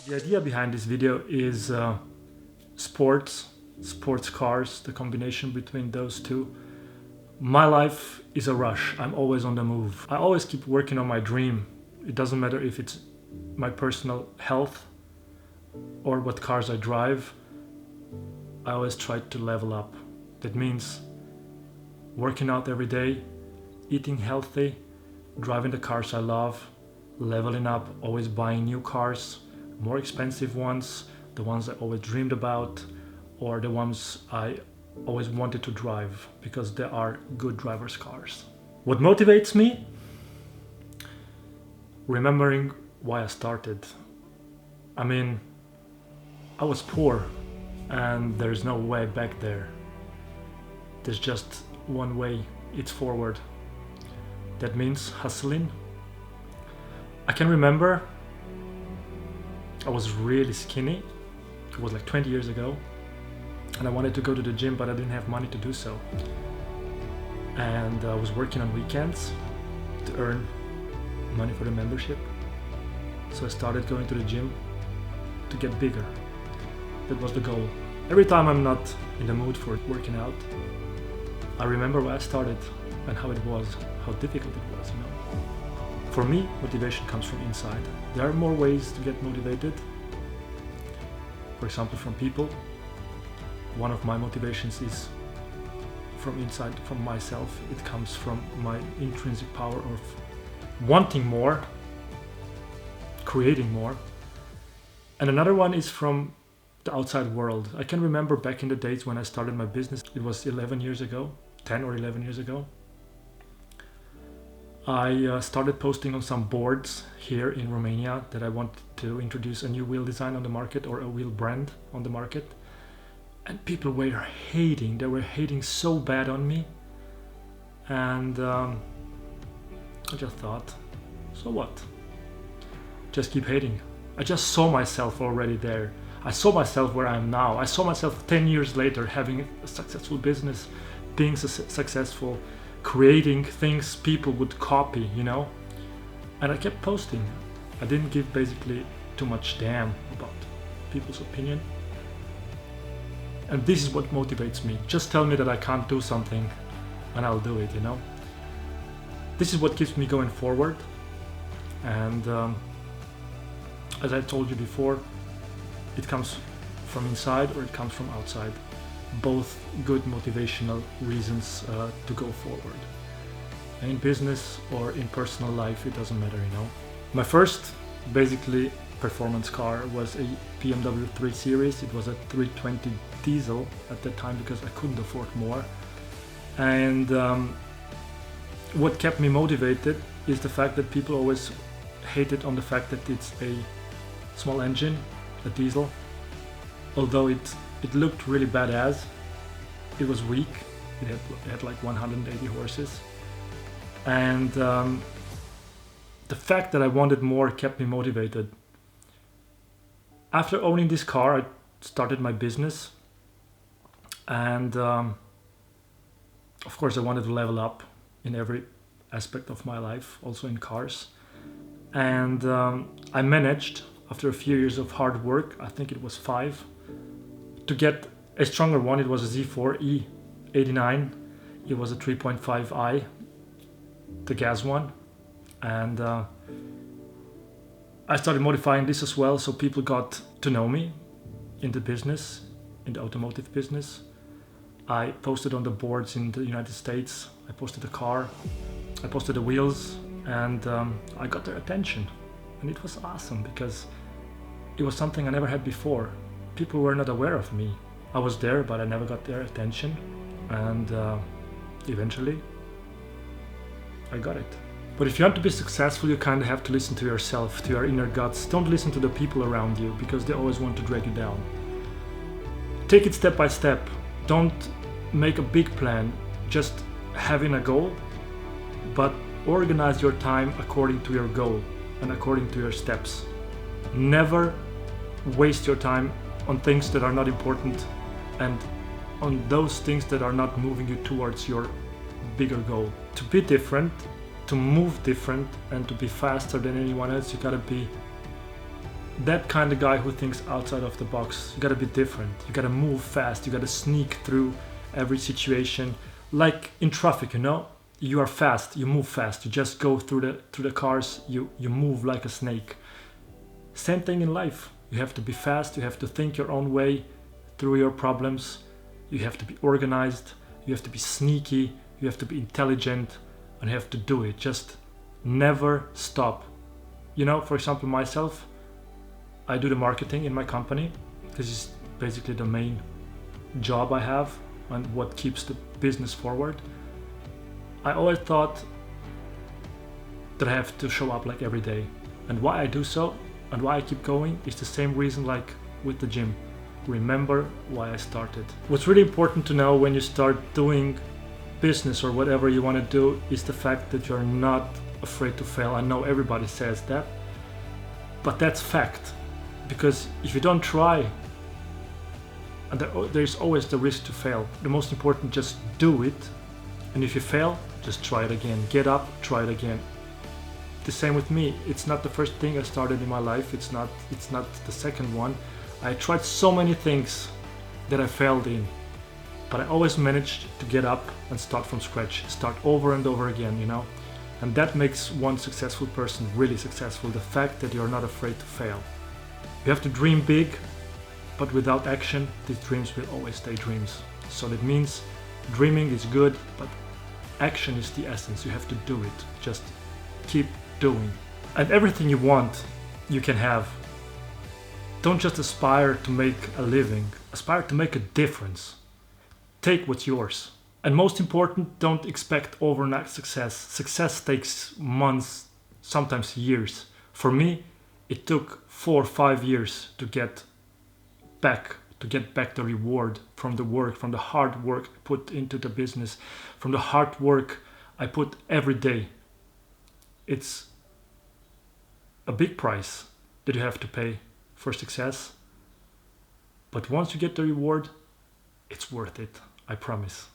The idea behind this video is sports cars, the combination between those two. My life is a rush. I'm always on the move. I always keep working on my dream. It doesn't matter if it's my personal health or what cars I drive. I always try to level up. That means working out every day, eating healthy, driving the cars I love, leveling up, always buying new cars, more expensive ones, the ones I always dreamed about, or the ones I always wanted to drive because they are good driver's cars. What motivates me? Remembering why I started. I mean, I was poor and there's no way back there. There's just one way, it's forward. That means hustling. I can remember I was really skinny. It was like 20 years ago. And I wanted to go to the gym, but I didn't have money to do so. And I was working on weekends to earn money for the membership. So I started going to the gym to get bigger. That was the goal. Every time I'm not in the mood for working out, I remember where I started and how it was, how difficult it was, you know. For me, motivation comes from inside. There are more ways to get motivated. For example, from people. One of my motivations is from inside, from myself. It comes from my intrinsic power of wanting more, creating more. And another one is from the outside world. I can remember back in the days when I started my business. It was 11 years ago, 10 or 11 years ago. I started posting on some boards here in Romania that I wanted to introduce a new wheel design on the market or a wheel brand on the market. And people were hating, they were hating so bad on me. And I just thought, so what? Just keep hating. I just saw myself already there. I saw myself where I am now. I saw myself 10 years later having a successful business, being successful, creating things people would copy, you know? And I kept posting. I didn't give basically too much damn about people's opinion. And this is what motivates me. Just tell me that I can't do something and I'll do it, you know? This is what keeps me going forward. And as I told you before, it comes from inside or it comes from outside. Both good motivational reasons to go forward. In business or in personal life, it doesn't matter, you know. My first, basically, performance car was a BMW 3 Series. It was a 320 diesel at that time because I couldn't afford more. And what kept me motivated is the fact that people always hated on the fact that it's a small engine, a diesel. Although it looked really badass, it was weak. It had like 180 horses. And the fact that I wanted more kept me motivated. After owning this car, I started my business. And of course I wanted to level up in every aspect of my life, also in cars. And I managed, after a few years of hard work, I think it was 5, to get a stronger one. It was a Z4 E89. It was a 3.5i, the gas one. And I started modifying this as well, so people got to know me in the business, in the automotive business. I posted on the boards in the United States. I posted the car, I posted the wheels, and I got their attention. And it was awesome because it was something I never had before. People were not aware of me. I was there, but I never got their attention. And eventually, I got it. But if you want to be successful, you kind of have to listen to yourself, to your inner guts. Don't listen to the people around you because they always want to drag you down. Take it step by step. Don't make a big plan, just having a goal, but organize your time according to your goal and according to your steps. Never waste your time on things that are not important and on those things that are not moving you towards your bigger goal. To be different, to move different, and to be faster than anyone else, you gotta be that kind of guy who thinks outside of the box. You gotta be different. You gotta move fast. You gotta sneak through every situation. Like in traffic, you know, you are fast. You move fast. You just go through the cars. You move like a snake. Same thing in life. You have to be fast. You have to think your own way through your problems. You have to be organized. You have to be sneaky. You have to be intelligent, and you have to do it. Just never stop. You know, for example, myself, I do the marketing in my company. This is basically the main job I have and what keeps the business forward. I always thought that I have to show up like every day. And why I do so and why I keep going is the same reason like with the gym. Remember why I started. What's really important to know when you start doing business or whatever you want to do is the fact that you're not afraid to fail. I know everybody says that, but that's fact. Because if you don't try, and there's always the risk to fail. The most important, just do it. And if you fail, just try it again. Get up, try it again. The same with me. It's not the first thing I started in my life. It's not the second one. I tried so many things that I failed in, but I always managed to get up and start from scratch, start over and over again, you know. And that makes one successful person really successful, the fact that you're not afraid to fail. You have to dream big, but without action, these dreams will always stay dreams. So that means dreaming is good, but action is the essence. You have to do it. Just keep doing. And everything you want, you can have. Don't just aspire to make a living, aspire to make a difference. Take what's yours. And most important, don't expect overnight success. Success takes months, sometimes years. For me, it took 4 or 5 years to get back the reward from the work, from the hard work put into the business, from the hard work I put every day. It's a big price that you have to pay for success. But once you get the reward, it's worth it, I promise.